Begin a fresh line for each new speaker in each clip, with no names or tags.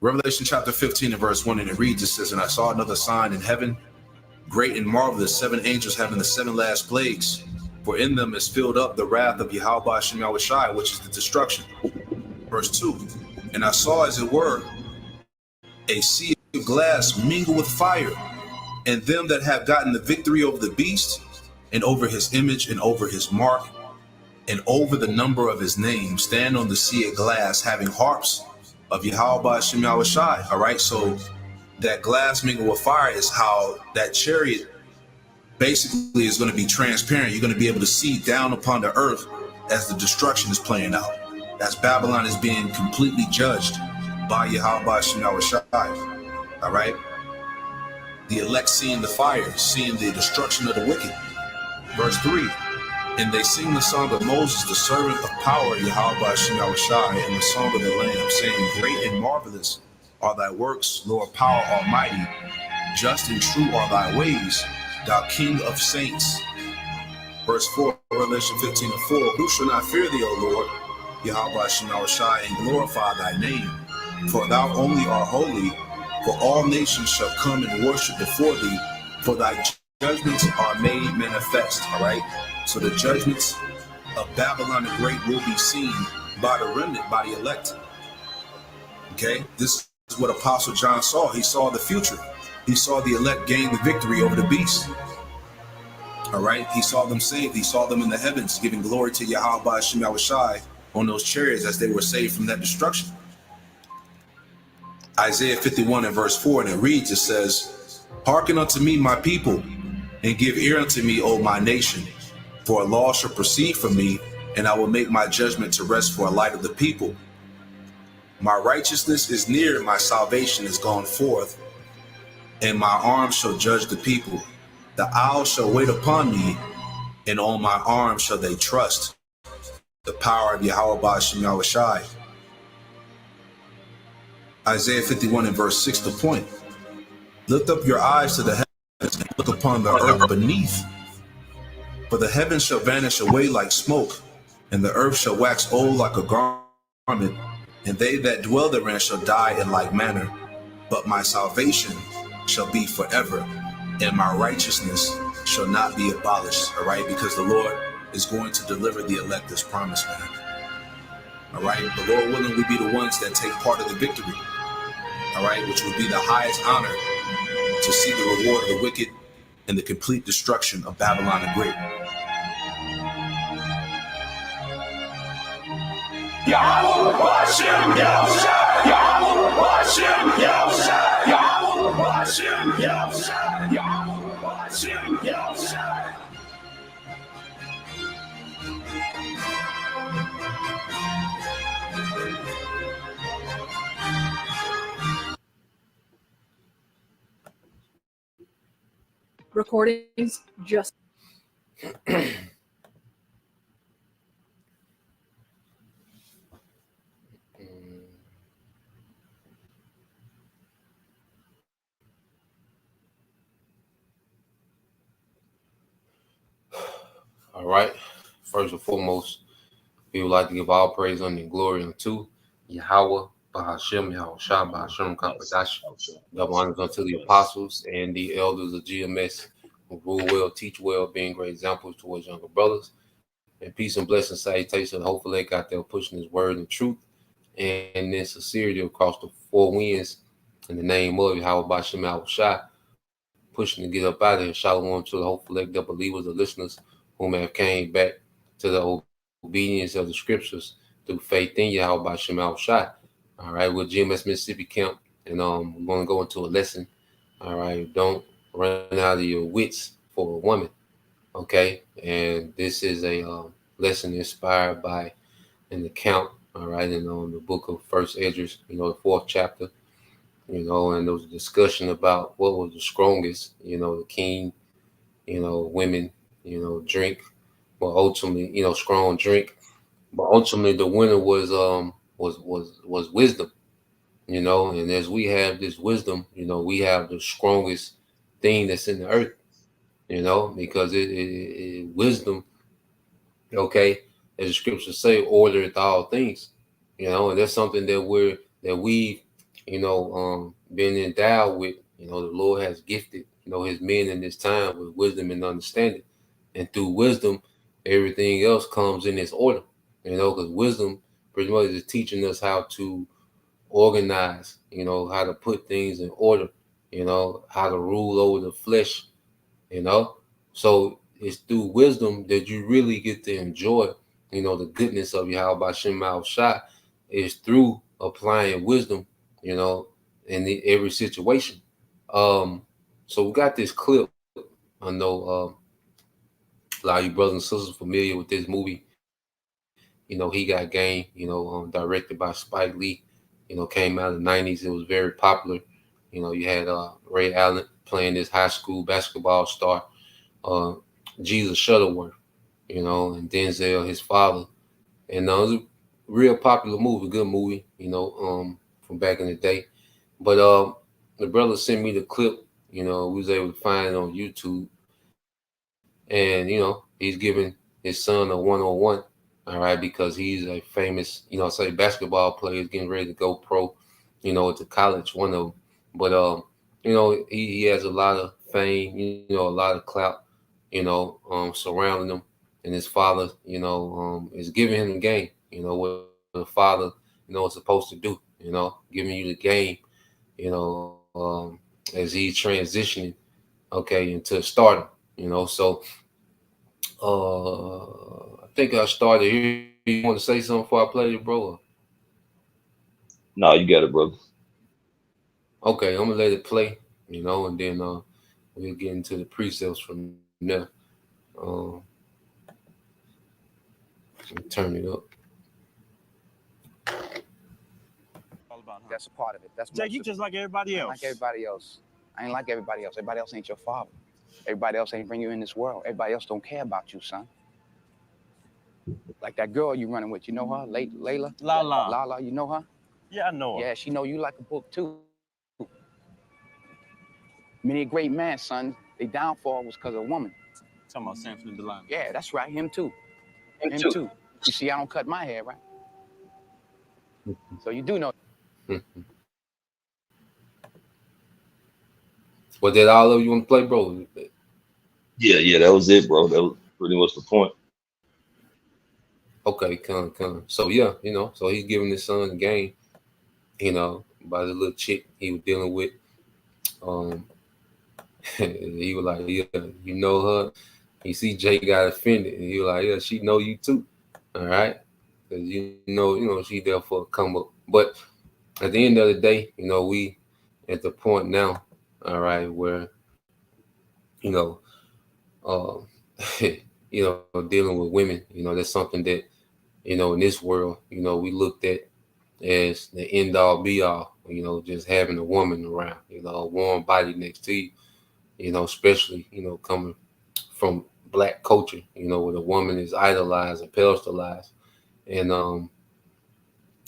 Revelation chapter 15 and verse 1, and it reads, it says, and I saw another sign in heaven, great and marvelous, 7 angels having the 7 last plagues, for in them is filled up the wrath of Yahweh Shem Yahushai, which is the destruction. Verse 2, and I saw as it were a sea of glass mingled with fire, and them that have gotten the victory over the beast, and over his image, and over his mark, and over the number of his name, stand on the sea of glass, having harps of Yahweh Shem Yahushai. All right, so that glass mingled with fire is how that chariot basically is going to be transparent. You're going to be able to see down upon the earth as the destruction is playing out, as Babylon is being completely judged by Yahweh Shem Yahushai. All right, the elect seeing the fire, seeing the destruction of the wicked. Verse 3, and they sing the song of Moses, the servant of power, Yahweh Shem Yahushai, and the song of the Lamb, saying, great and marvelous are thy works, Lord power almighty. Just and true are thy ways, thou King of saints. Verse 4, Revelation 15 and 4, who shall not fear thee, O Lord, Yahweh Shem Yahushai, and glorify thy name? For thou only art holy, for all nations shall come and worship before thee, for thy judgments are made manifest. All right, so the judgments of Babylon the Great will be seen by the remnant, by the elect. Okay, this is what Apostle John saw. He saw the future. He saw the elect gain the victory over the beast. All right, he saw them saved. He saw them in the heavens, giving glory to Yahweh Shem Yahushai on those chariots as they were saved from that destruction. Isaiah 51 and verse 4, and it reads, it says, hearken unto me, my people, and give ear unto me, O my nation. For a law shall proceed from me, and I will make my judgment to rest for a light of the people. My righteousness is near, my salvation is gone forth, and my arm shall judge the people. The isles shall wait upon me, and on my arm shall they trust. The power of Yahweh Shem Yahushai. Isaiah 51 and verse 6, the point. Lift up your eyes to the heavens and look upon the earth beneath. For the heavens shall vanish away like smoke, and the earth shall wax old like a garment, and they that dwell therein shall die in like manner. But my salvation shall be forever, and my righteousness shall not be abolished. All right, because the Lord is going to deliver the elect as promised, man. All right, the Lord willing, we be the ones that take part of the victory. All right, which would be the highest honor, to see the reward of the wicked and the complete destruction of Babylon the Great.
Yahweh Shem Yahushai, Yahweh Shem Yahushai, Yahweh Shem Yahushai, Yahweh Shem Yahushai.
Recordings just.
All right. First and foremost, we would like to give all praise and glory unto Yahweh, Bahashem, Yahushua, Bahashem, Kapadash. Double honors unto the apostles and the elders of GMS who rule well, teach well, being great examples towards younger brothers. And peace and blessing, salutation. Hopefully, they got there pushing his word and truth and in sincerity across the four winds in the name of Yahweh, Bahashem, Yahushua, pushing to get up out of here. Shalom to the hopeful elect, the believers, the listeners whom have came back to the obedience of the scriptures through faith in Yahweh by Shemal Shai. All right, we're GMS Mississippi Camp, and we're going to go into a lesson. All right, don't run out of your wits for a woman. Okay, and this is a lesson inspired by an account. All right, in the book of First Esdras, the 4th chapter. And there was a discussion about what was the strongest. The king, women, drink, but ultimately, strong drink. But ultimately, the winner was wisdom, and as we have this wisdom, we have the strongest thing that's in the earth, because it wisdom, okay, as the scriptures say, ordereth all things, and that's something that we being endowed with, the Lord has gifted, his men in this time with wisdom and understanding. And through wisdom, everything else comes in its order, because wisdom pretty much is teaching us how to organize, how to put things in order, how to rule over the flesh, you know. So it's through wisdom that you really get to enjoy, the goodness of Yahweh Shem Shai is through applying wisdom, you know, in every situation. Um, so we got this clip. I know a lot of you brothers and sisters familiar with this movie. He got game, directed by Spike Lee. Came out in the '90s. It was very popular. You had Ray Allen playing this high school basketball star, uh, Jesus Shuttleworth, and Denzel, his father. And it was a real popular movie, good movie, from back in the day. But the brother sent me the clip, we was able to find it on YouTube. And, he's giving his son a one-on-one, all right, because he's a famous, say basketball player getting ready to go pro, to college, one of them. But, he has a lot of fame, a lot of clout, surrounding him. And his father, is giving him the game, what the father, is supposed to do, giving you the game, as he's transitioning, okay, into stardom, So I think I started here. You want to say something before I play it, bro?
No, you got it, brother.
Okay, I'm gonna let it play, and then we'll get into the precepts from there. Um, turn it up.
All about, huh?
That's a part of it. That's
Jake, you just like everybody else.
like everybody else. I ain't like everybody else. Everybody else ain't your father. Everybody else ain't bring you in this world. Everybody else don't care about you, son. Like that girl you running with, you know her? Layla?
Lala.
Lala, you know her?
Yeah, I know her.
Yeah, she know you like a book too. Many a great man, son, they downfall was because of a woman.
Talking about Samson Delano.
Yeah, that's right. Him too. Him too. You see, I don't cut my hair, right? So you do know.
Was that all of you want to play, bro?
Yeah, that was it, bro. That was pretty much the point.
Okay, come. So yeah, so he's giving his son a game, by the little chick he was dealing with. He was like, yeah, you know her. He see Jay got offended, and he was like, yeah, she know you too. All right, because she there for a come up. But at the end of the day, we at the point now, all right, where uh, dealing with women, that's something that in this world, we looked at as the end all be all. Just having a woman around, a warm body next to you, especially coming from Black culture, where the woman is idolized and pedestalized, and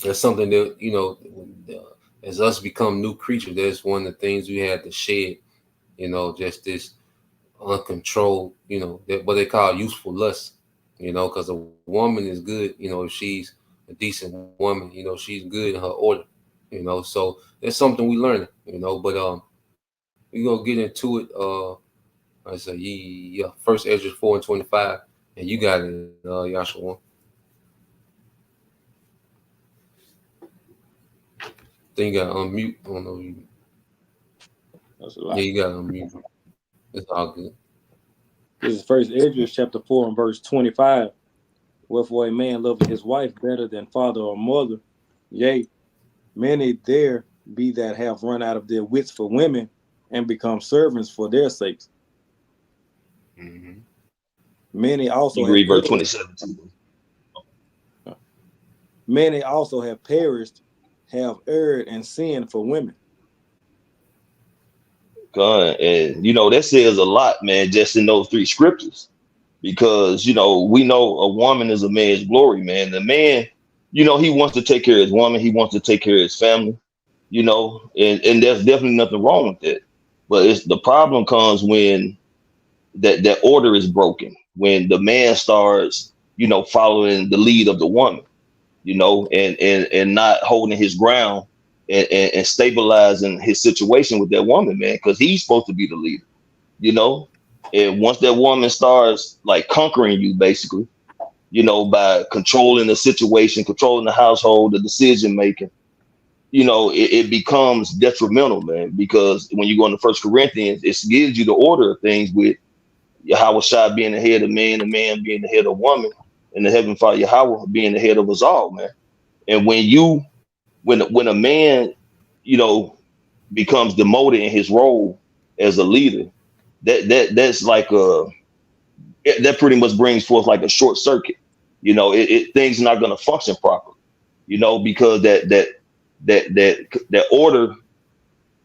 that's something that as us become new creatures, that's one of the things we had to shed, just this uncontrolled, that what they call useful lust, because a woman is good, if she's a decent woman, she's good in her order, so that's something we learning, but we gonna get into it. I say, yeah, First Ezra 4:25, and you got it, Yahshua. Then you got unmute. I don't know.
That's a lot.
Yeah, you got unmute. It's all good.
This is First Ezra chapter 4 and verse 25. Wherefore a man loveth his wife better than father or mother. Yea, many there be that have run out of their wits for women and become servants for their sakes.
Mm-hmm.
Many also
You read verse 27 too.
Many also have perished, have erred and sinned for women.
God, and that says a lot, man, just in those three scriptures. Because we know a woman is a man's glory, man. The man, he wants to take care of his woman, he wants to take care of his family, and there's definitely nothing wrong with that. But the problem comes when that order is broken, when the man starts, following the lead of the woman, and not holding his ground, and stabilizing his situation with that woman, man, because he's supposed to be the leader, you know. And once that woman starts like conquering you, basically, you know, by controlling the situation, controlling the household, the decision making, you know, it becomes detrimental, man. Because when you go into First Corinthians, it gives you the order of things with Yahweh Shai being the head of man, the man being the head of woman, and the Heavenly Father Yahweh being the head of us all, man. And when a man, you know, becomes demoted in his role as a leader, that's like that pretty much brings forth like a short circuit. You know, things are not going to function properly. You know, because that order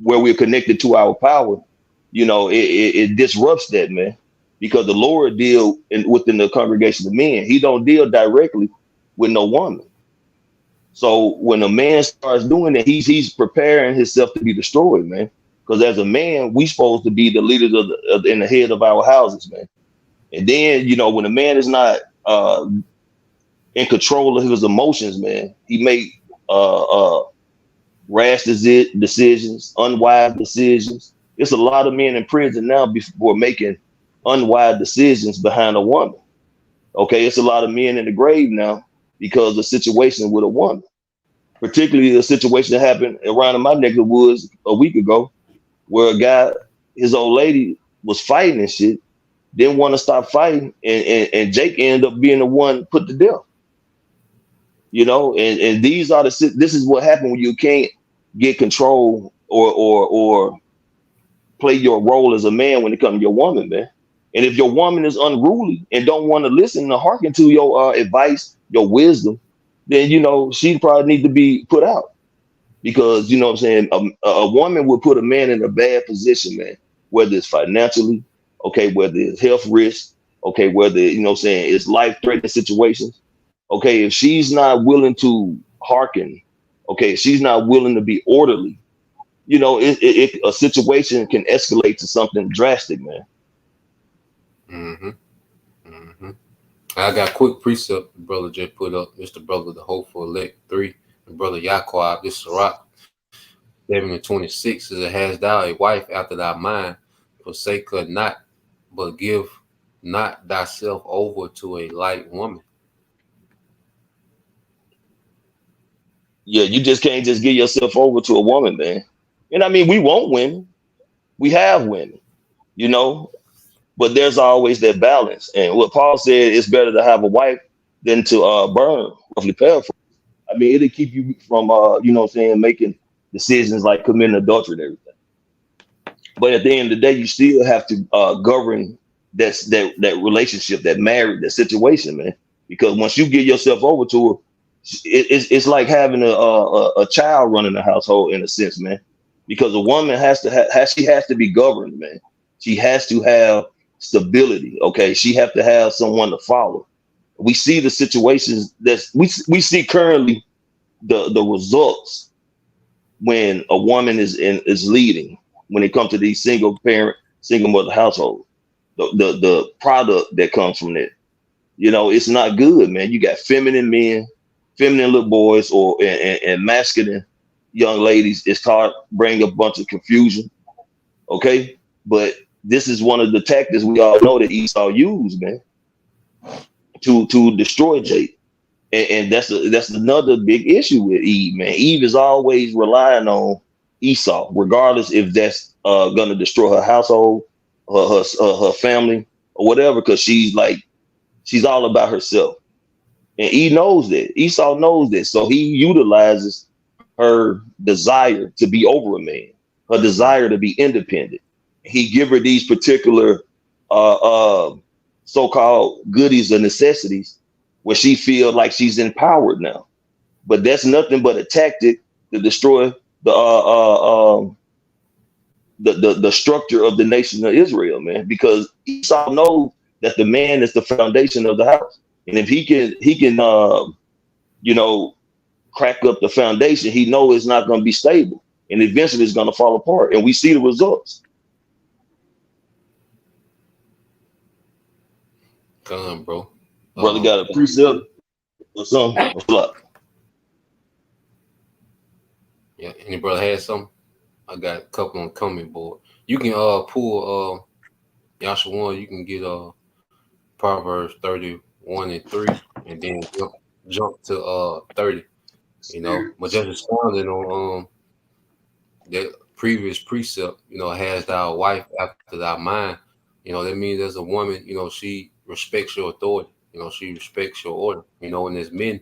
where we're connected to our power, you know, it disrupts that, man. Because the Lord deal within the congregation of men, he don't deal directly with no woman. So when a man starts doing that, he's preparing himself to be destroyed, man. Because as a man, we supposed to be the leaders in the head of our houses, man. And then, you know, when a man is not in control of his emotions, man, he make rash decisions, unwise decisions. It's a lot of men in prison now before making unwise decisions behind a woman. Okay, it's a lot of men in the grave now because of the situation with a woman. Particularly a situation that happened around in my neck of the woods a week ago, where a guy, his old lady was fighting and shit, didn't want to stop fighting, and Jake ended up being the one put to death. You know, and this is what happened when you can't get control or play your role as a man when it comes to your woman, man. And if your woman is unruly and don't want to listen or hearken to your advice, your wisdom, then, you know, she probably need to be put out. Because, you know what I'm saying, a woman would put a man in a bad position, man, whether it's financially, okay, whether it's health risk, okay, whether, you know what I'm saying, it's life-threatening situations. Okay, if she's not willing to hearken, okay, if she's not willing to be orderly, you know, a situation can escalate to something drastic, man.
Mm-hmm. Mm-hmm. I got a quick precept the brother just put up. This the brother, the hopeful elect 3, the brother Yaquab, this is Rock 7:26 says, "Hast thou a wife after thy mind? Forsake her not, but give not thyself over to a light woman."
Yeah, you just can't just give yourself over to a woman, man. And I mean, we want women, we have women, you know, but there's always that balance. And what Paul said, it's better to have a wife than to burn, roughly paraphrase. I mean, it'll keep you from, you know what I'm saying, making decisions like committing adultery and everything. But at the end of the day, you still have to govern that relationship, that marriage, that situation, man. Because once you give yourself over to her, it's like having a child running the household in a sense, man. Because a woman has to be governed, man. She has to have stability. Okay, she have to have someone to follow. We see the situations that we see currently, the results when a woman is leading, when it comes to these single mother households, the product that comes from that, you know, it's not good, man. You got feminine men, feminine little boys, and masculine young ladies. It's hard, bring a bunch of confusion. Okay, but this is one of the tactics we all know that Esau used, man, to destroy Jake. And that's another big issue with Eve, man. Eve is always relying on Esau, regardless if that's gonna destroy her household, her family, or whatever, because she's all about herself. And Eve knows that. Esau knows that. So he utilizes her desire to be over a man, her desire to be independent. He give her these particular so-called goodies or necessities where she feel like she's empowered now. But that's nothing but a tactic to destroy the structure of the nation of Israel, man. Because Esau knows that the man is the foundation of the house, and if he can you know, crack up the foundation, he knows it's not going to be stable, and eventually it's going to fall apart. And we see the results.
Come on, bro.
Brother got a precept or something. What's up?
Yeah, any brother has some? I got a couple on the comment board. You can pull Yasha one. You can get Proverbs 31:3, and then jump to 30. But just responding on that previous precept, has thy wife after thy mind. That means as a woman, she respects your authority. She respects your order. And as men,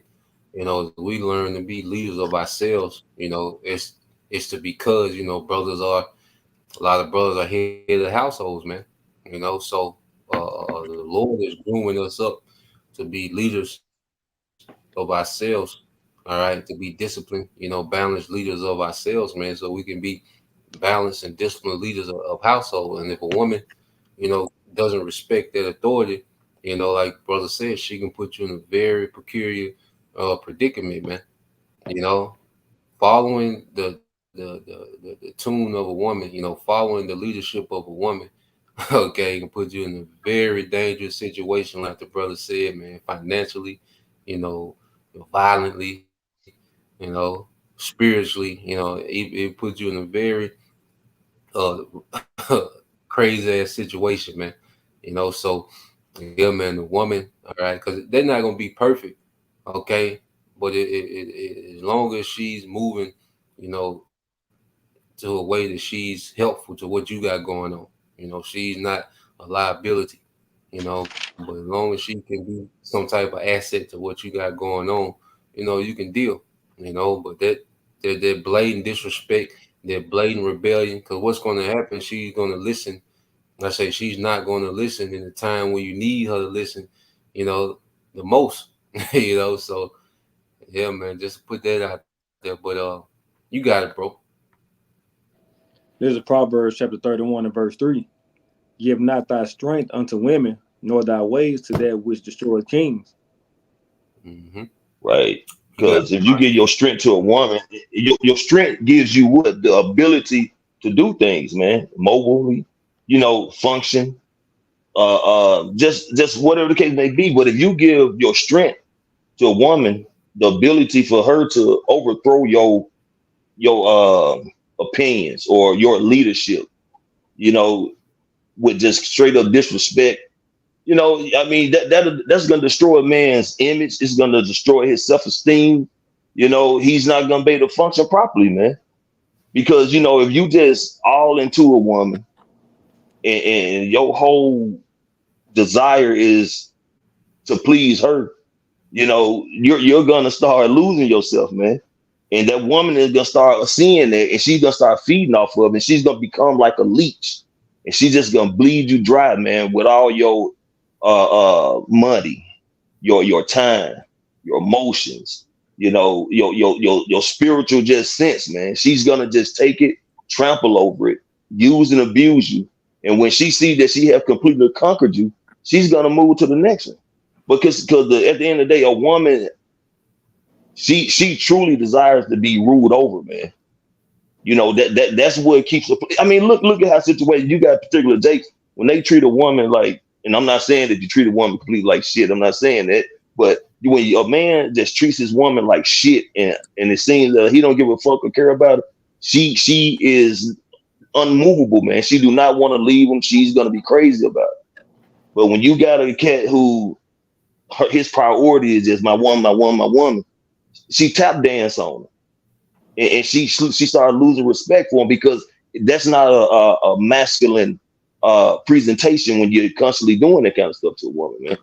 we learn to be leaders of ourselves. It's to because brothers are a lot of brothers are head of households, man. So the Lord is grooming us up to be leaders of ourselves. All right, to be disciplined, balanced leaders of ourselves, man, so we can be balanced and disciplined leaders of household. And if a woman, doesn't respect that authority, like brother said, she can put you in a very peculiar predicament, man. You know, following the tune of a woman, following the leadership of a woman, okay, can put you in a very dangerous situation, like the brother said, man, financially, you know, violently, spiritually, it puts you in a very uh crazy ass situation, man. So yeah, man, the woman, all right, because they're not gonna be perfect, okay, but as long as she's moving, to a way that she's helpful to what you got going on, she's not a liability, but as long as she can be some type of asset to what you got going on, you can deal, but that blatant disrespect, that blatant rebellion, because what's going to happen, she's going to listen. I say she's not going to listen in the time when you need her to listen, the most, so yeah, man, just put that out there, but you got it, bro.
There's a Proverbs chapter 31 and verse 3. Give not thy strength unto women, nor thy ways to that which destroy kings.
Hmm.
Right?
You got
Because if you give your strength to a woman, your strength gives you what the ability to do things, man, mobilely, function, just whatever the case may be. But if you give your strength to a woman, the ability for her to overthrow your opinions or your leadership, you know, with just straight up disrespect. I mean that's gonna destroy a man's image. It's gonna destroy his self-esteem. He's not gonna be able to function properly, man. Because if you just all into a woman and your whole desire is to please her, you're gonna start losing yourself, man. And that woman is gonna start seeing that, and she's gonna start feeding off of it, and she's gonna become like a leech, and she's just gonna bleed you dry, man, with all your money, your time, your emotions, your spiritual just sense, man. She's gonna just take it, trample over it, use and abuse you. And when she sees that she have completely conquered you, she's gonna move to the next one. Because at the end of the day, a woman, she truly desires to be ruled over, man. That's what keeps her. I mean, look at how situation you got particular Jakes when they treat a woman like, and I'm not saying that you treat a woman completely like shit. I'm not saying that, but when a man just treats his woman like shit, and it seems that he don't give a fuck or care about her, she is unmovable, man. She do not want to leave him. She's gonna be crazy about it. But when you got a cat who his priority is just my woman, my woman, my woman, she tap dance on him. And she started losing respect for him, because that's not a masculine presentation when you're constantly doing that kind of stuff to a woman, man.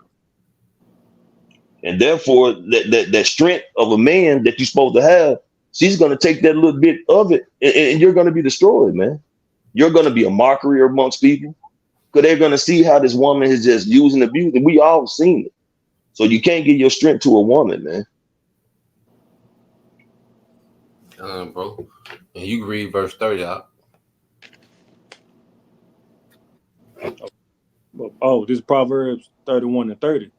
And therefore, that strength of a man that you're supposed to have, she's going to take that little bit of it, and you're going to be destroyed, man. You're going to be a mockery amongst people, because they're going to see how this woman is just using abuse, and we all seen it. So you can't give your strength to a woman, man.
bro. And you can read verse 30 out.
This is Proverbs 31 and 30.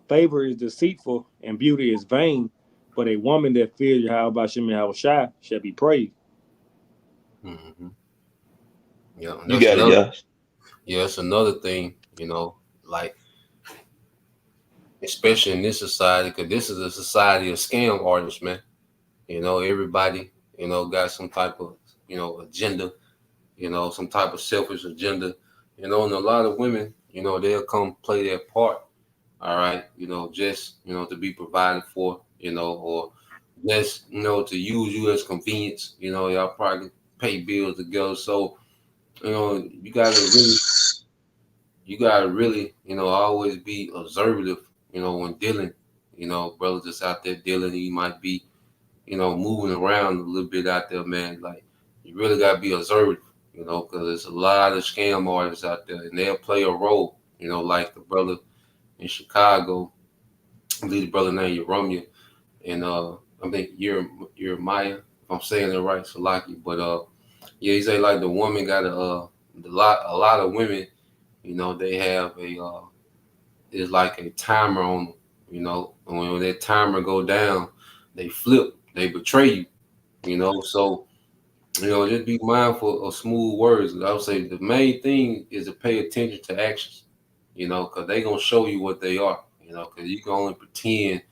Favor is deceitful and beauty is vain, but a woman that fears Yahweh Shem Yahweh shall be praised.
Mm-hmm. Yeah,
You got it, yeah.
Yeah, that's another thing, like, especially in this society, because this is a society of scam artists, man. Everybody got some type of, agenda, some type of selfish agenda, and a lot of women, they'll come play their part, all right, just, to be provided for, or just, to use you as convenience, y'all probably pay bills together. So, you gotta really, always be observative, when dealing, brothers just out there dealing, he might be, moving around a little bit out there, man. Like, you really gotta be observant, because there's a lot of scam artists out there, and they'll play a role, like the brother in Chicago, I believe the brother named Yeromia, and I think Jeremiah, if I'm saying it right, Salaki. But yeah, he say like the woman got a lot of women, they have is like a timer on them, and when that timer go down, they flip, they betray you, so just be mindful of smooth words. I would say the main thing is to pay attention to actions, because they gonna show you what they are, because you can only pretend.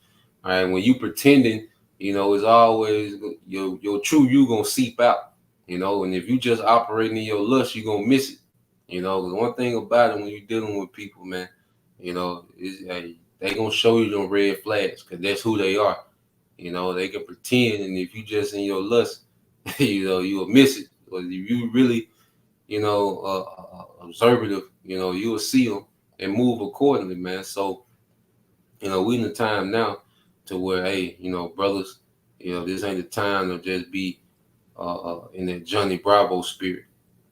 All right, when you pretending, it's always your true you gonna seep out, and if you just operating in your lust, you gonna miss it. The one thing about it when you're dealing with people, man, is they gonna show you them red flags because that's who they are. They can pretend, and if you just in your lust, you'll miss it. But if you really, observative, you'll see them and move accordingly, man. So, we in the time now to where, hey, brothers, this ain't the time to just be in that Johnny Bravo spirit,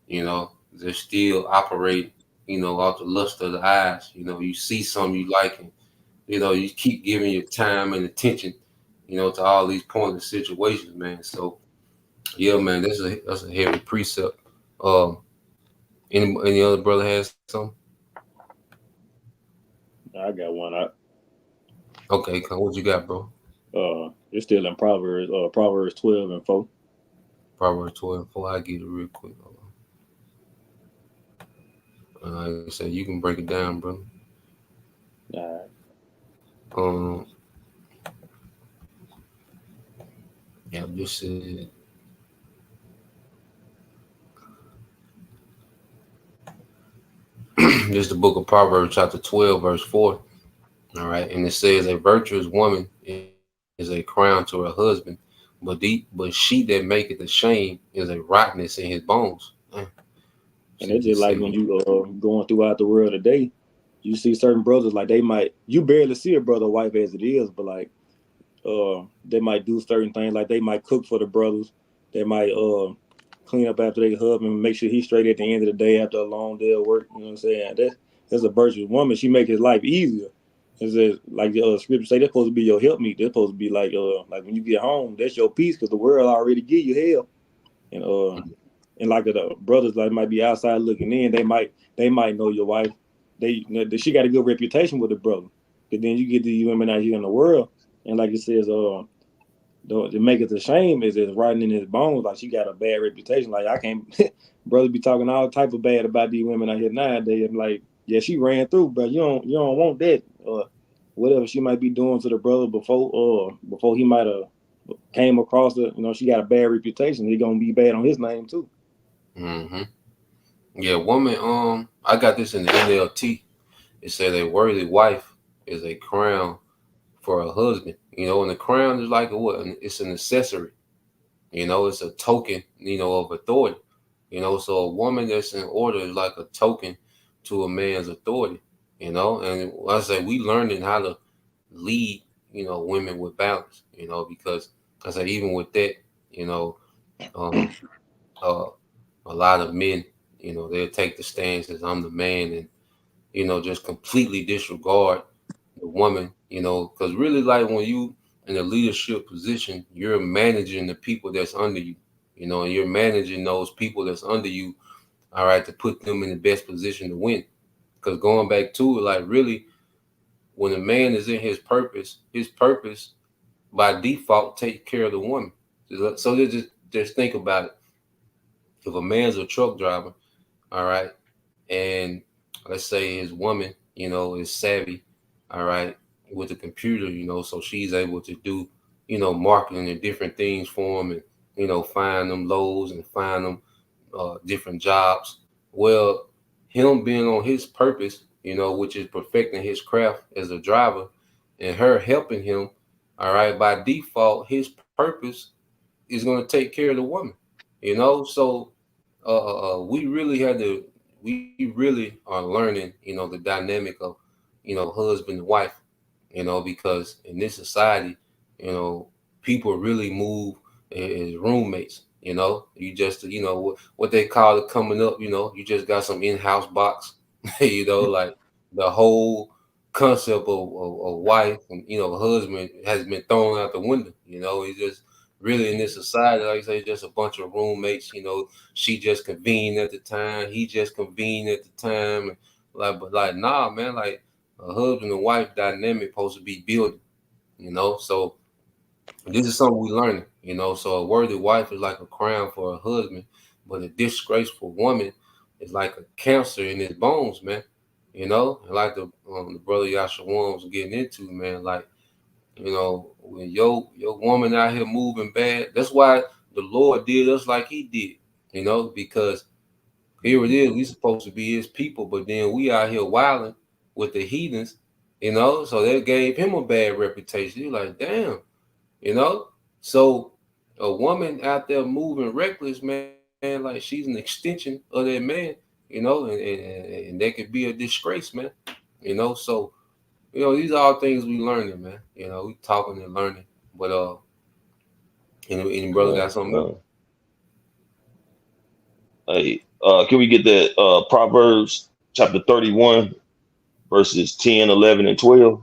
they're still operate, off the lust of the eyes. You see something you like, and you keep giving your time and attention, to all these pointless situations, man. So yeah, man, that's a heavy precept. Um, any other brother has some?
I got one.
Okay, what you got, bro?
It's still in Proverbs. Proverbs 12:4.
Proverbs 12:4. I get it real quick. Like I said, you can break it down, bro.
All right.
Yeah, this is. This is the book of Proverbs, chapter 12, verse 4. All right, and it says, "A virtuous woman is a crown to her husband, but she that maketh ashamed is a rottenness in his bones."
And it's just like when you going throughout the world today, you see certain brothers like you barely see a brother or wife as it is, but like they might do certain things, like they might cook for the brothers, they might clean up after their husband, make sure he's straight at the end of the day after a long day of work. You know what I'm saying? That's a virtuous woman. She make his life easier. It's just, like the scripture say, that's supposed to be your helpmeet. That's supposed to be like when you get home, that's your peace, because the world already give you hell. And like the brothers like might be outside looking in, they might know your wife. She got a good reputation with the brother. But then you get these women out here in the world, and like it says, to make it a shame is it's writing in his bones. Like, she got a bad reputation. Like, I can't brothers be talking all type of bad about these women out here nowadays. And like, yeah, she ran through, but you don't want that. Whatever she might be doing to the brother before he might have came across her, she got a bad reputation. He gonna be bad on his name too.
Mm-hmm. Yeah, woman. I got this in the NLT. It said a worthy wife is a crown for a husband. And the crown is like what? It's an accessory. It's a token. Of authority. So a woman that's in order is like a token to a man's authority. And I say we learning how to lead. Women with balance. Because I say even with that, um, a lot of men, they'll take the stance as I'm the man, and just completely disregard the woman, because really, like, when you in a leadership position, you're managing the people that's under you, and you're managing those people that's under you, all right, to put them in the best position to win. Because going back to it, like, really, when a man is in his purpose by default takes care of the woman. So just think about it. If a man's a truck driver, all right, and let's say his woman, is savvy, all right, with the computer, so she's able to do, marketing and different things for him, and find them lows and find them different jobs. Well, him being on his purpose, which is perfecting his craft as a driver, and her helping him, all right, by default, his purpose is going to take care of the woman, So we really are learning, the dynamic of, husband and wife, because in this society, you know, people really move as roommates. You just, what they call it coming up. You just got some in-house box. Like the whole concept of wife and husband has been thrown out the window. It's just really in this society, like I say, just a bunch of roommates. She just convened at the time, he just convened at the time, and but nah, man, like a husband and wife dynamic supposed to be building, So this is something we learning, So a worthy wife is like a crown for a husband, but a disgraceful woman is like a cancer in his bones, man. And like the brother Yasha was getting into, man, like when your woman out here moving bad, that's why the Lord did us like He did, because here it is, we supposed to be His people, but then we out here wilding with the heathens, so that gave him a bad reputation. You're like, damn, So a woman out there moving reckless, man, like she's an extension of that man, and that could be a disgrace, man. So these are all things we learning, man. We talking and learning. But any brother got something else?
Hey, can we get that Proverbs chapter 31, verses 10, 11, and 12?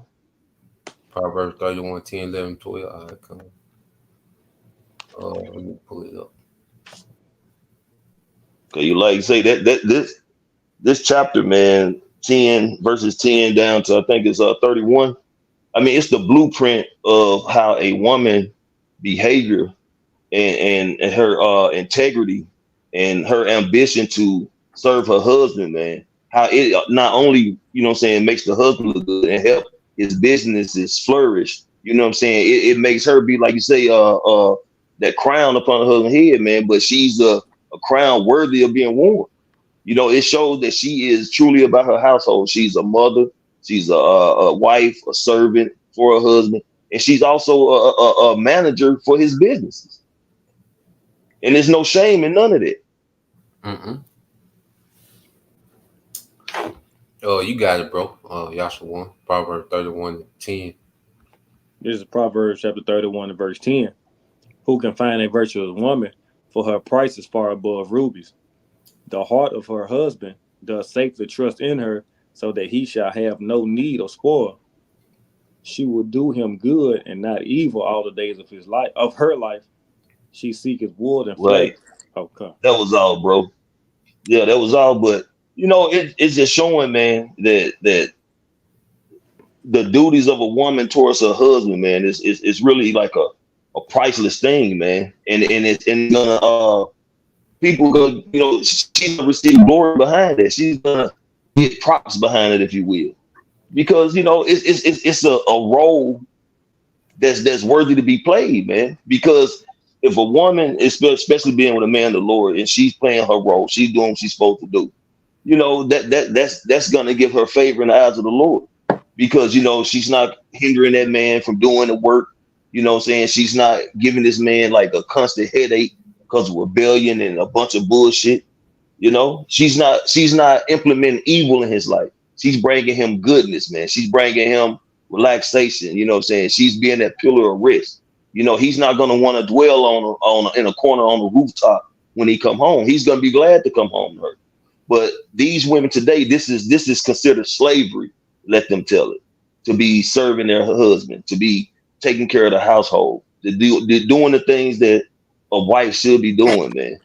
Proverbs 31, 10, 11, 12. All right, come on. Let me pull it up.
Okay, you like say that this chapter, man, 10 verses 10 down to I think it's 31. I mean, it's the blueprint of how a woman behavior and her integrity and her ambition to serve her husband, man. How it not only, makes the husband look good and help his businesses flourish. It makes her be, like you say, that crown upon her husband's head, man. But she's a crown worthy of being worn. It shows that she is truly about her household. She's a mother, she's a wife, a servant for her husband, and she's also a manager for his businesses. And there's no shame in none of that.
Mm-mm. Oh, you got it, bro. Yasha 1, Proverbs 31, 10.
This is Proverbs chapter 31 and verse 10. Who can find a virtuous woman? For her price is far above rubies. The heart of her husband does safely trust in her, so that he shall have no need of spoil. She will do him good and not evil all the days of her life. She seeketh wood and flesh.
Right.
Okay.
That was all, bro. Yeah, that was all. But it's just showing, man, that the duties of a woman towards her husband, man, is really like a priceless thing, man. And it's gonna people go, she's gonna receive glory behind it. She's gonna get props behind it, if you will, because it's a role that's worthy to be played, man. Because if a woman, especially being with a man of the Lord, and she's playing her role, she's doing what she's supposed to do, that's gonna give her favor in the eyes of the Lord, because she's not hindering that man from doing the work. She's not giving this man like a constant headache because of rebellion and a bunch of bullshit. She's not implementing evil in his life. She's bringing him goodness, man. She's bringing him relaxation. She's being that pillar of rest. He's not going to want to dwell in a corner on the rooftop when he come home. He's going to be glad to come home to her. But these women today, this is considered slavery. Let them tell it. To be serving their husband, to be taking care of the household, doing the things that a wife should be doing, man.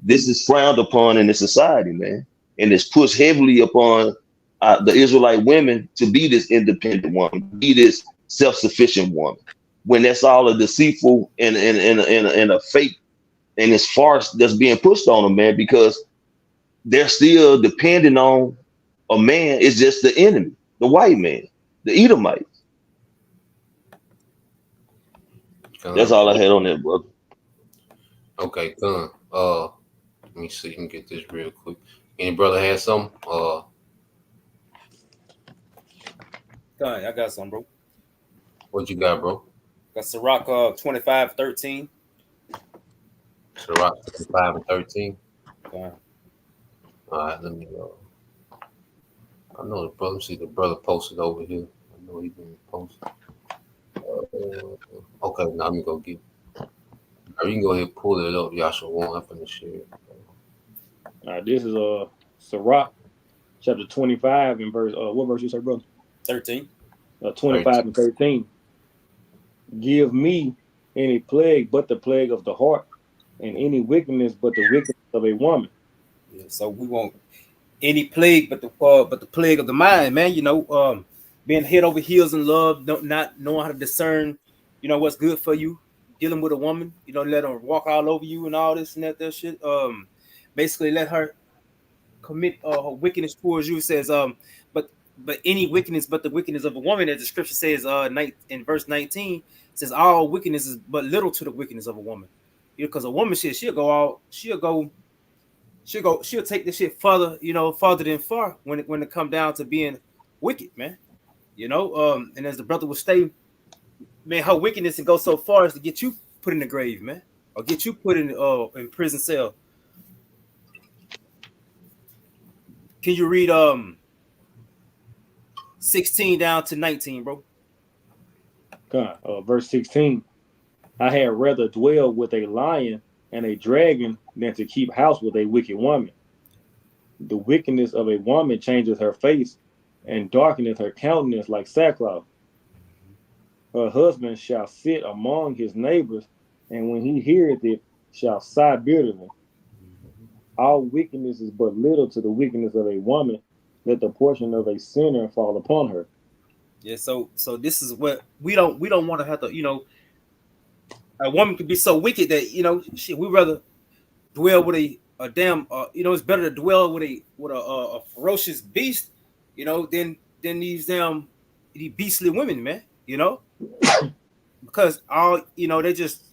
This is frowned upon in this society, man, and it's pushed heavily upon the Israelite women to be this independent woman, be this self-sufficient woman, when that's all a deceitful and a fake and it's farce that's being pushed on them, man, because they're still depending on a man. It's just the enemy, the white man, the Edomites. That's all I had on that, brother.
Okay, done. Let me see. Let me get this real quick. Any brother had some?
Done. I got some, bro.
What you got, bro?
Got Ciroc 25:13.
Ciroc 5 and 13.
Done.
All right, let me go. I know the brother. See the brother posted over here. I know he been posted. Okay, now let me go get. Now you can go ahead and pull it up. Y'all should want up in the share.
This is Sirach, chapter 25 and verse. What verse you say, brother?
13.
25 and 13. Give me any plague but the plague of the heart, and any wickedness but the wickedness of a woman.
Yeah, so we want any plague but the plague of the mind, man. Being head over heels in love, not knowing how to discern, what's good for you, dealing with a woman, let her walk all over you and all this and that shit. Basically let her commit her wickedness towards you. It says, but any wickedness but the wickedness of a woman, as the scripture says, in verse 19, says all wickedness is but little to the wickedness of a woman. Because a woman she'll take this shit further, farther than far when it come down to being wicked, man. And as the brother would say, man, her wickedness can go so far as to get you put in the grave, man, or get you put in prison cell. Can you read 16 down to 19, bro?
God, verse 16. I had rather dwell with a lion and a dragon than to keep house with a wicked woman. The wickedness of a woman changes her face, and darkeneth her countenance like sackcloth. Her husband shall sit among his neighbors, and when he heareth it, shall sigh bitterly. All wickedness is but little to the wickedness of a woman. Let the portion of a sinner fall upon her.
Yeah, so this is what we don't want to have to, a woman could be so wicked that, shit, we rather dwell with a damn it's better to dwell with a ferocious beast, than these beastly women, man, because all they just,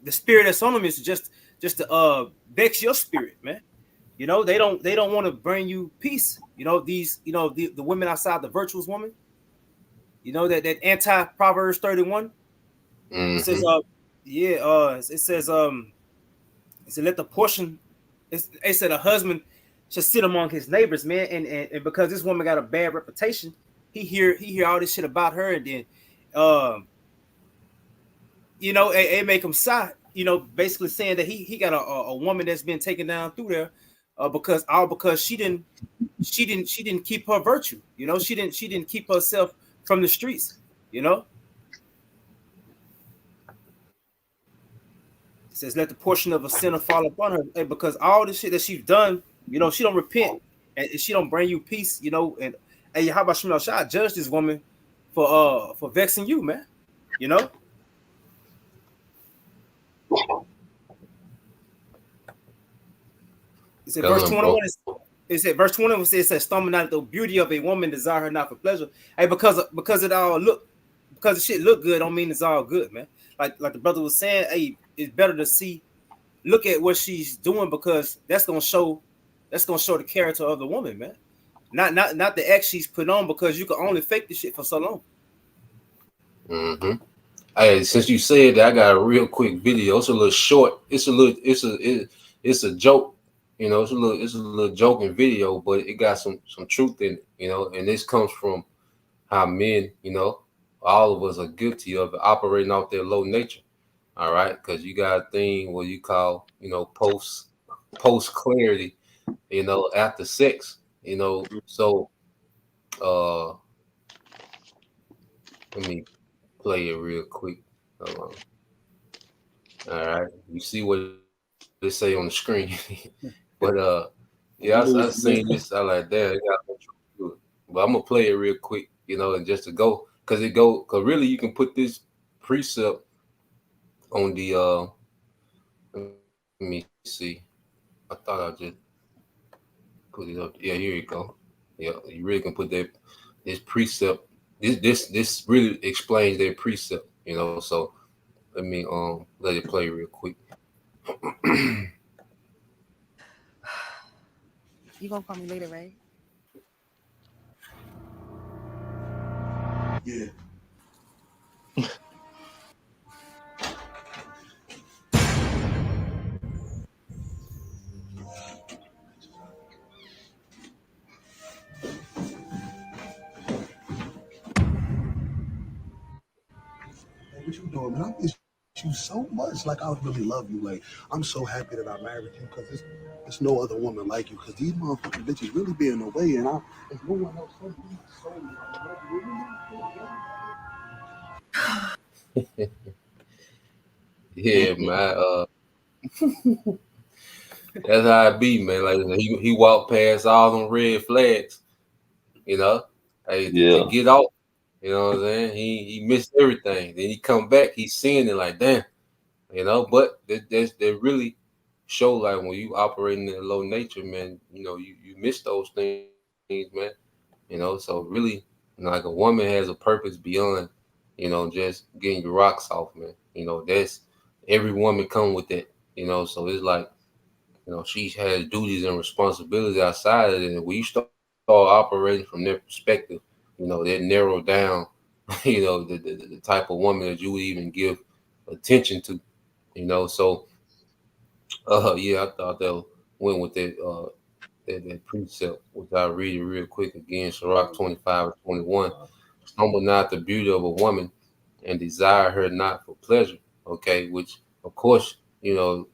the spirit that's on them is just to vex your spirit, man. They don't want to bring you peace. These the women outside, the virtuous woman, that anti Proverbs 31.
Mm-hmm.
It says it says let the portion, it said a husband should sit among his neighbors, man, and because this woman got a bad reputation, he hear all this shit about her, and then it make him sigh, basically saying that he got a woman that's been taken down through there, because she didn't keep her virtue, she didn't keep herself from the streets, It says, let the portion of a sinner fall upon her, because all the shit that she's done, she don't repent, and she don't bring you peace, and hey, how about should I judge this woman for vexing you, man? It said verse 21. It said verse 21 says, "Stumbling not at the beauty of a woman, desire her not for pleasure." Hey, because it all because the shit look good, don't mean it's all good, man. Like the brother was saying, hey, it's better to look at what she's doing, because that's gonna show the character of the woman, man. Not the act she's put on, because you can only fake this shit for so long.
Mm-hmm. Hey, since you said that, I got a real quick video. It's a little short. It's a joke. It's a little joking video, but it got some truth in it. And this comes from how men, all of us are guilty of operating off their low nature. All right, because you got a thing what you call, post clarity, after sex, So, let me play it real quick. All right, you see what they say on the screen, but yeah, I seen this. I like that. It got no truth to it. But I'm gonna play it real quick, and just to go, because really you can put this precept on the let me see. I thought I just put it up. Yeah, here you go. Yeah, you really can put this precept. This really explains their precept. So let me let it play real quick.
You gonna call me later, right?
Yeah. Hey, what you doing, man? I miss you so much. Like, I really love you. Like, I'm so happy that I married you because there's no other woman like you. Because these motherfucking bitches really be in the way, and there's no one else so deep, so
Yeah, man. That's how it be, man. Like he walked past all them red flags, you know. Hey, to
Yeah.
get off, you know what I'm saying? He missed everything. Then he come back, he's seeing it like damn, you know. But they really show like when you operating in a low nature, man. You know, you miss those things, man. You know, so really, you know, like a woman has a purpose beyond, you know, just getting your rocks off, man. You know, that's every woman come with that. You know, so it's like, you know, she has duties and responsibilities outside of it. And when you start operating from their perspective, you know, that narrow down, you know, the type of woman that you would even give attention to, you know. So, yeah, I thought that went with that precept, which I'll read it real quick again. Sirach 25:21. Stumble not the beauty of a woman and desire her not for pleasure. Okay, which of course, you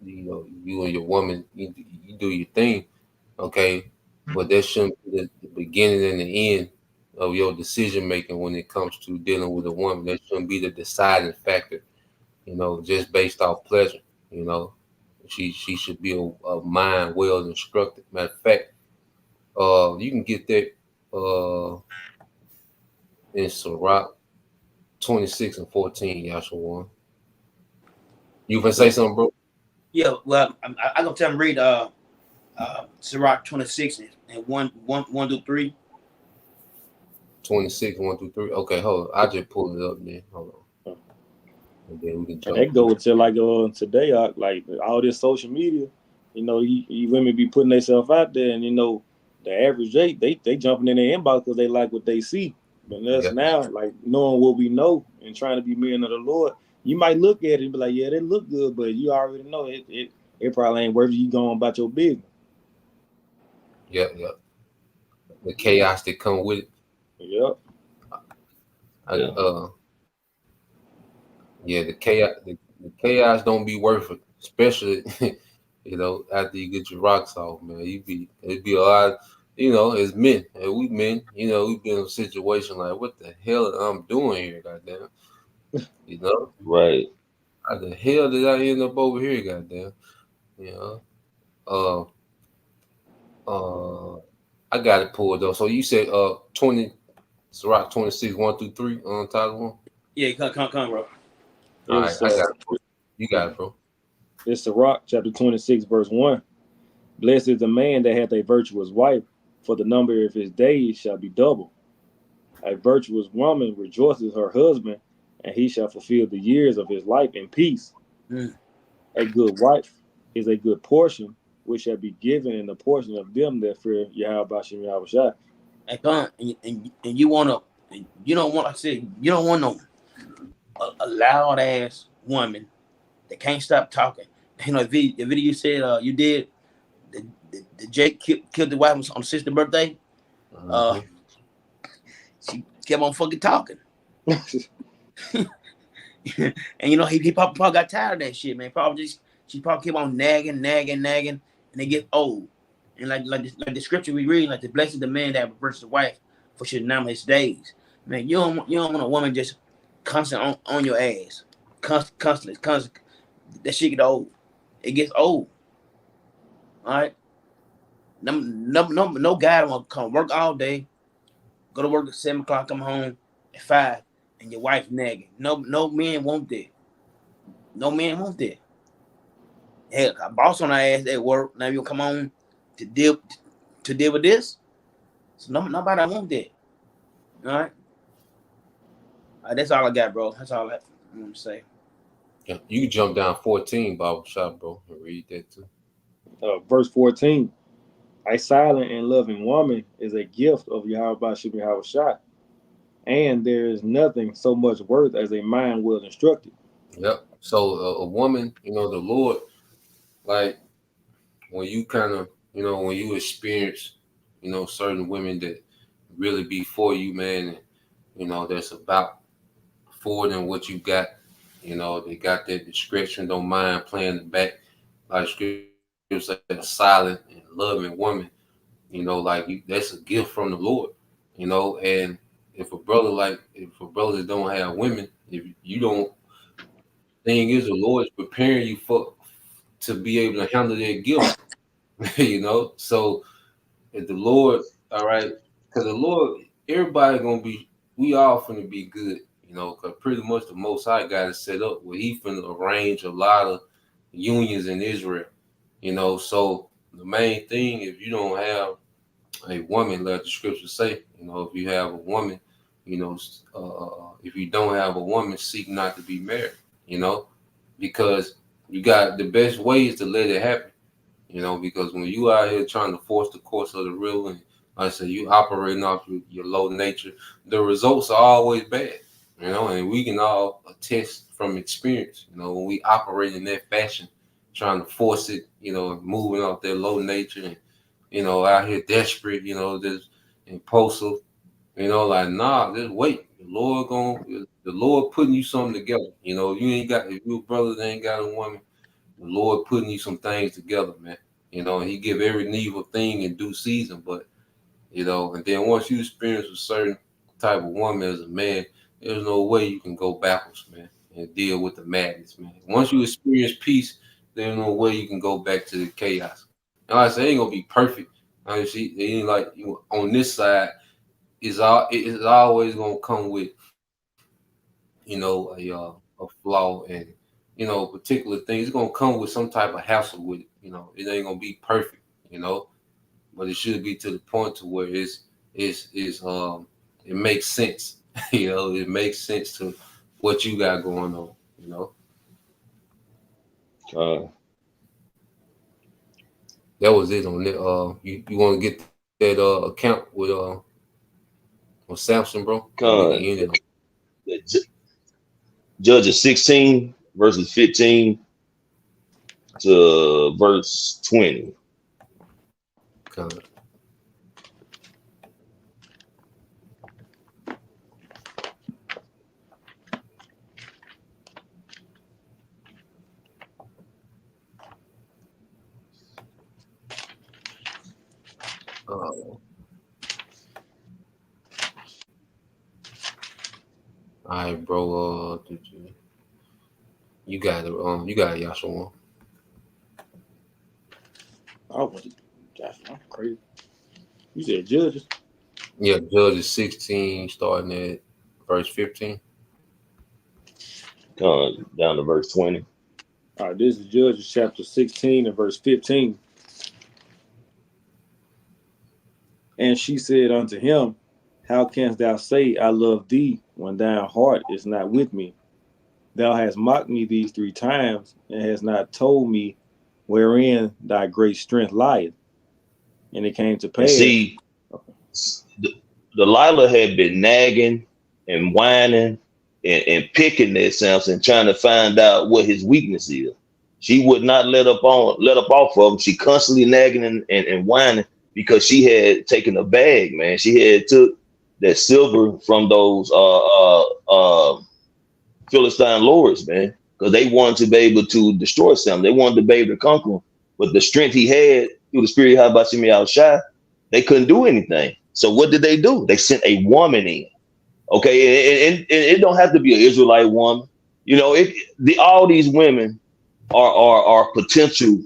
and your woman, you do your thing, okay, but that shouldn't be the beginning and the end of your decision making when it comes to dealing with a woman. That shouldn't be the deciding factor, you know, just based off pleasure. You know, she should be a mind well instructed. Matter of fact, you can get that in Sirach 26:14, Yahshua. You can say something, bro?
Yeah, well, I'm gonna tell him read Sirach 26 and 1 through 3.
26:1 through 3. Okay, hold on. I just pulled it up then. Hold on. And then we can
And
jump
that go to like today, like all this social media, you know, you women be putting themselves out there, and you know, the average they jumping in their inbox because they like what they see. But that's
Yeah.
now like knowing what we know and trying to be men of the Lord. You might look at it and be like, yeah, they look good, but you already know it probably ain't worth you going about your business.
Yep. The chaos that come with it.
Yep.
Yeah, the chaos don't be worth it, especially you know, after you get your rocks off, man. It'd be a lot, you know, as men, and we men, you know, we be in a situation like, what the hell I'm doing here, goddamn, you know,
Right.
how the hell did I end up over here, goddamn, you know, I got it pulled though. So you said 20, Sirach 26:1 through 3 on title one.
Yeah, come, bro.
All right,
It's
I got it. You got it, bro.
it's Sirach chapter 26 verse 1. Blessed is the man that hath a virtuous wife, for the number of his days shall be double. A virtuous woman rejoices her husband, and he shall fulfill the years of his life in peace.
Mm.
A good wife is a good portion, which shall be given in the portion of them that fear Yahweh Bashem Yahweh Shai.
And come, and you don't want, like I said, you don't want no a loud ass woman that can't stop talking. You know, the video you said you did, the Jake killed the wife on his sister's birthday.
Mm-hmm.
She kept on fucking talking. And you know, he probably got tired of that shit, man. She probably kept on nagging, and it get old. And like the scripture we read, like the blessed is the man that reverses the wife, for she number his days. Man, you don't want a woman just constant on your ass, constantly. That shit get old. It gets old. All right. No guy want to come work all day, go to work at 7 o'clock, come home at 5, and your wife nagging. No man want that. No man want that. Hell, a boss on our ass at work. Now you come on to deal with this. So nobody want that. All right. That's all I got, bro. That's all I want to say.
You can jump down 14, Bible shop, bro, and read that too.
Verse 14. A silent and loving woman is a gift of Yahweh Shai, and there is nothing so much worth as a mind well instructed.
Yep. So a woman, the Lord, like when you kind of, when you experience, certain women that really be for you, man, and, that's about forwarding what you got. They got that discretion, don't mind playing the back. Like scripture say, a silent and loving woman, that's a gift from the Lord, and if a brother don't have women, if you don't, thing is the Lord is preparing you to be able to handle that gift, So if the Lord, all right, because the Lord, everybody gonna be, we all finna be good, because pretty much the Most High got it set up where He finna arrange a lot of unions in Israel, So the main thing, if you don't have a woman, like the scriptures say, if you have a woman, if you don't have a woman, seek not to be married, because you got the best way is to let it happen. Because when you out here trying to force the course of the river, and like I said, you operating off your low nature, the results are always bad, and we can all attest from experience, when we operate in that fashion, trying to force it, moving off their low nature and, out here desperate, just impulsive, like, nah, just wait. The Lord putting you something together. You ain't got, if your brother that ain't got a woman, the Lord putting you some things together, man. He give every needful thing in due season, but and then once you experience a certain type of woman as a man, there's no way you can go backwards, man, and deal with the madness, man. Once you experience peace, there's no way you can go back to the chaos. And like I say, it ain't gonna be perfect. I see, it ain't like on this side, it's always gonna come with a flaw and particular things. It's gonna come with some type of hassle with it. It ain't gonna be perfect, but it should be to the point to where it makes sense. It makes sense to what you got going on. That was it on that. You want to get that account with Samson, bro? And we can end it.
Judges 16 verses 15 to verse 20.
God. All right, bro. You got it. You got it, Yashua.
Oh, that's crazy. You said Judges?
Yeah, Judges 16, starting at verse 15.
Down to verse 20.
All right, this is Judges chapter 16 and verse 15. And she said unto him, how canst thou say, I love thee, when thine heart is not with me? Thou hast mocked me these 3 times, and hast not told me wherein thy great strength lieth. And it came to pass.
And see, Delilah had been nagging and whining and picking at Samson, trying to find out what his weakness is. She would not let up off of him. She constantly nagging and whining because she had taken a bag, man. She had took that silver from those Philistine lords, man, because they wanted to be able to destroy Samson. They wanted to be able to conquer him. But the strength he had through the spirit of Habashim Shai, they couldn't do anything. So what did they do? They sent a woman in. Okay, and it don't have to be an Israelite woman. All these women are potential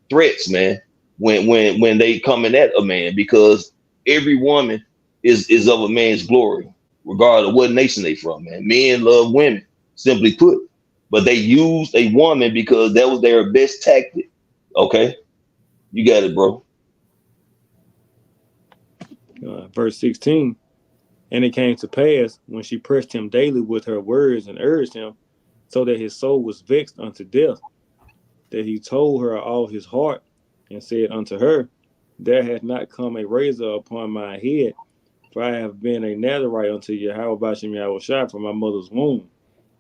threats, man. When they coming at a man, because every woman is of a man's glory, regardless of what nation they from, man. Men love women, simply put. But they used a woman because that was their best tactic. Okay, you got it, bro.
Verse 16. And it came to pass, when she pressed him daily with her words and urged him, so that his soul was vexed unto death, that he told her all his heart, and said unto her, there hath not come a razor upon my head, for I have been a Nazarite unto Yahweh Bashem Yahushua from my mother's womb.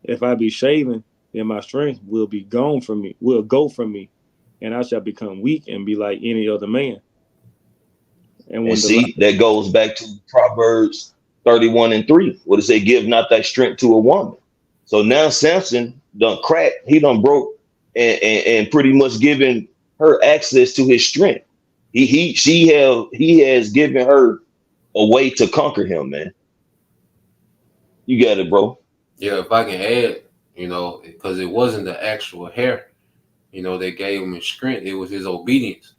If I be shaven, then my strength will be gone from me, will go from me, and I shall become weak and be like any other man. And
And
when
see, that goes back to Proverbs 31:3. What it say? Give not thy strength to a woman. So now Samson done cracked. He done broke and pretty much given her access to his strength. He has given her a way to conquer him, man. You got it, bro.
Yeah, if I can add, because it wasn't the actual hair, that gave him his strength. It was his obedience,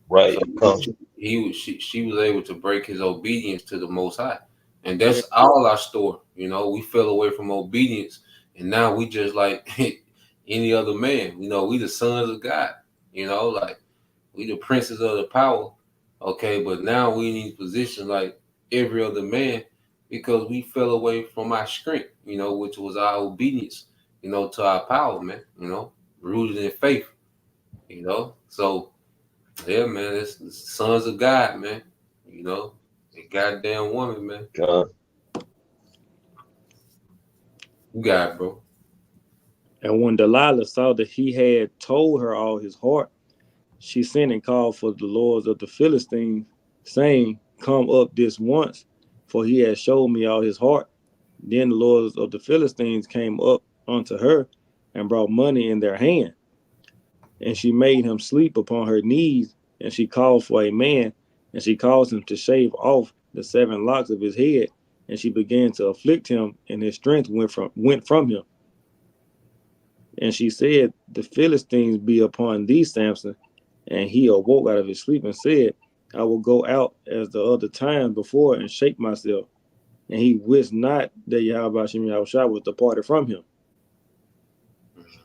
Right.
So she was able to break his obedience to the Most High, and that's all our story. We fell away from obedience, and now we just like any other man. We the sons of God. Like we the princes of the power. Okay, but now we in these positions like every other man because we fell away from our strength. Which was our obedience. To our power, man. Rooted in faith. So. Yeah, man, it's the sons of God, man. A goddamn woman, man. You got it, bro.
And when Delilah saw that he had told her all his heart, she sent and called for the lords of the Philistines, saying, come up this once, for he has showed me all his heart. Then the lords of the Philistines came up unto her and brought money in their hand. And she made him sleep upon her knees, and she called for a man, and she caused him to shave off the 7 locks of his head, and she began to afflict him, and his strength went from him. And she said, the Philistines be upon thee, Samson. And he awoke out of his sleep and said, I will go out as the other time before and shake myself. And he wist not that Yahweh Shem Yahushua was departed from him.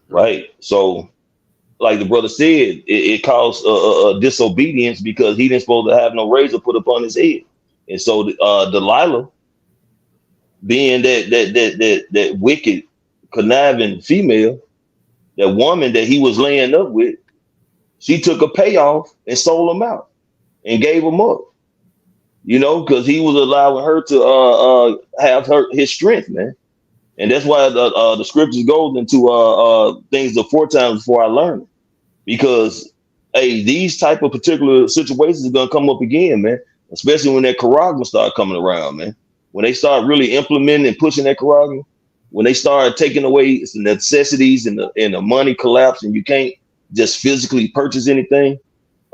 Right. So, like the brother said, it caused disobedience because he didn't supposed to have no razor put upon his head. And so Delilah, being that wicked, conniving female, that woman that he was laying up with, she took a payoff and sold him out and gave him up. Because he was allowing her to have his strength, man. And that's why the scriptures goes into things the 4 times before I learned. Because these type of particular situations are gonna come up again, man. Especially when that charagma start coming around, man. When they start really implementing and pushing that charagma, when they start taking away the necessities and the money collapse, and you can't just physically purchase anything.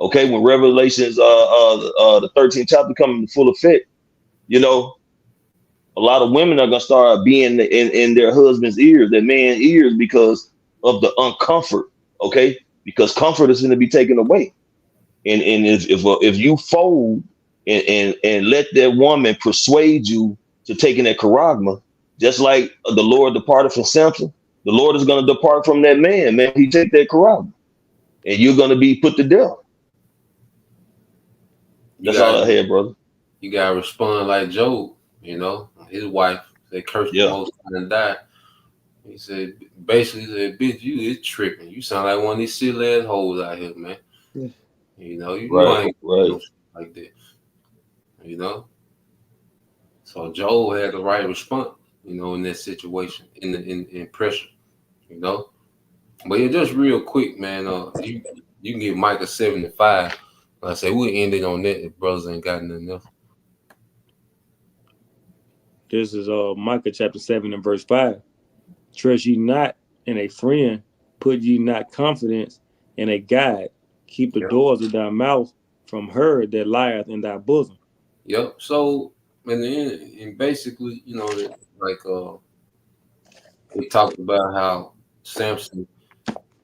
Okay, when Revelations the 13th chapter coming into full effect, a lot of women are gonna start being in their husband's ears, their man's ears, because of the uncomfort. Okay, because comfort is going to be taken away, and if you fold and let that woman persuade you to taking that charagma, just like the Lord departed from Samson, the Lord is going to depart from that man. Man, he take that charagma, and you're going to be put to death. That's all I had, brother.
You gotta respond like Job. His wife they cursed the Most High and died. He said, bitch, you is tripping. You sound like one of these silly ass hoes out here, man. You ain't no shit like that. So Joel had the right response, in that situation, in pressure, But yeah, just real quick, man. You can give Micah 75. Like I say we'll end it on that if brothers ain't got nothing else.
This is Micah chapter 7 and verse 5. Trust ye not in a friend, put ye not confidence in a guide. Keep the doors of thy mouth from her that lieth in thy bosom.
Yep. So, and basically, we talked about how Samson,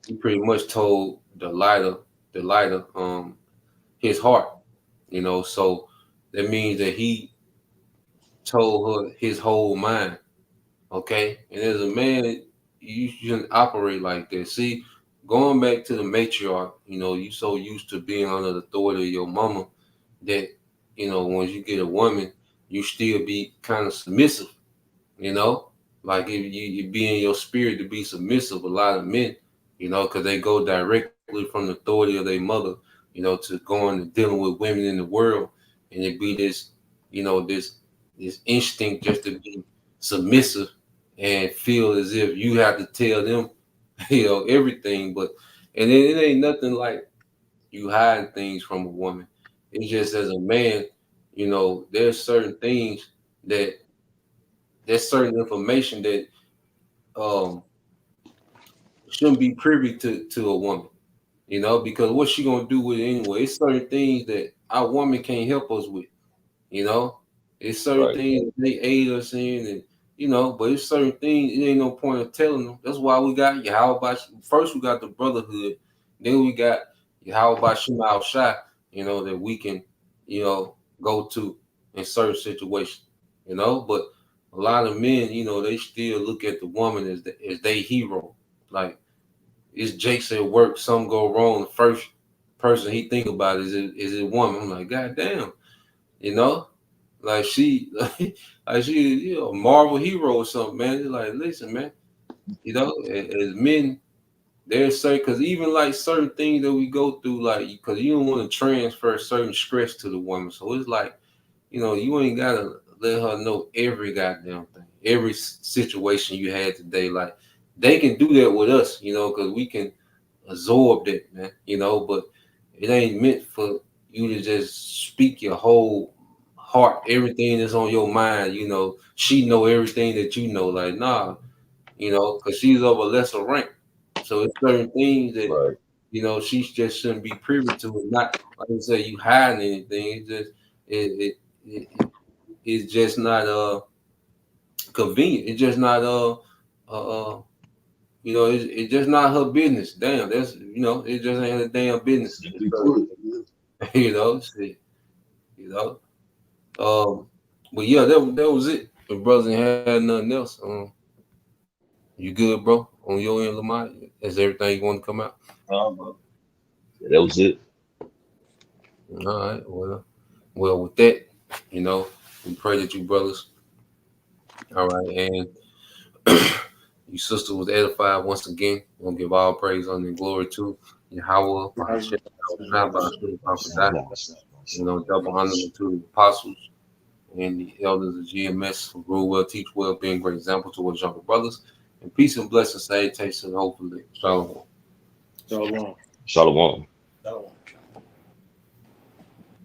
he pretty much told Delilah, his heart, so that means that he told her his whole mind. Okay. And as a man, you shouldn't operate like that. See, going back to the matriarch, you so used to being under the authority of your mama that, once you get a woman, you still be kind of submissive, Like if you be in your spirit to be submissive, a lot of men, you know, because they go directly from the authority of their mother, you know, to going and dealing with women in the world, and it be this, you know, this instinct just to be submissive and feel as if you have to tell them, you know, everything. But and it ain't nothing like you hiding things from a woman. It's just as a man, you know, there's certain things that there's certain information that um shouldn't be privy to a woman, you know, because what's she gonna do with it anyway? It's certain things that our woman can't help us with, you know. It's certain
Right.
things that they aid us in, and you know, but it's certain things. It ain't no point of telling them. That's why we got Yahweh. First, we got the brotherhood. Then we got Yahweh Shema Shai. You know that we can, you know, go to in certain situations. You know, but a lot of men, you know, they still look at the woman as their hero. Like it's Jake's at work, something go wrong. The first person he think about is his woman. I'm like, God damn, you know. Like she, like she, you know, a Marvel hero or something, man. It's like, listen, man, you know, as men, there's certain, because even like certain things that we go through, like, because you don't want to transfer certain stress to the woman. So it's like, you know, you ain't gotta let her know every goddamn thing, every situation you had today. Like, they can do that with us, you know, because we can absorb that, man, you know, but it ain't meant for you to just speak your whole heart, everything that's on your mind, you know. She know everything that you know, like, nah, you know, because she's of a lesser rank. So it's certain things that,
Right.
you know, she just shouldn't be privy to. And not, like I say, you hiding anything. It just, it's just not convenient. It's just not you know, it's just not her business. Damn, that's, you know, it just ain't her damn business.
Simply put,
You know, shit, you know. But yeah, that was it. If brothers ain't had nothing else, you good, bro? On your end, Lamont, is everything you want to come out?
Yeah, that was it.
All right. Well, with that, you know, we pray that you brothers, all right, and you sister was edified once again. We'll give all praise, honor, and glory to Yahweh, Bahashem, Bahashem, Bahashem, you know, double honor to the apostles and the elders of GMS who rule well, teach well, being great example to us younger brothers. And peace and blessings, salutation, hopefully. Shalom.
So long.
Shalom.
no.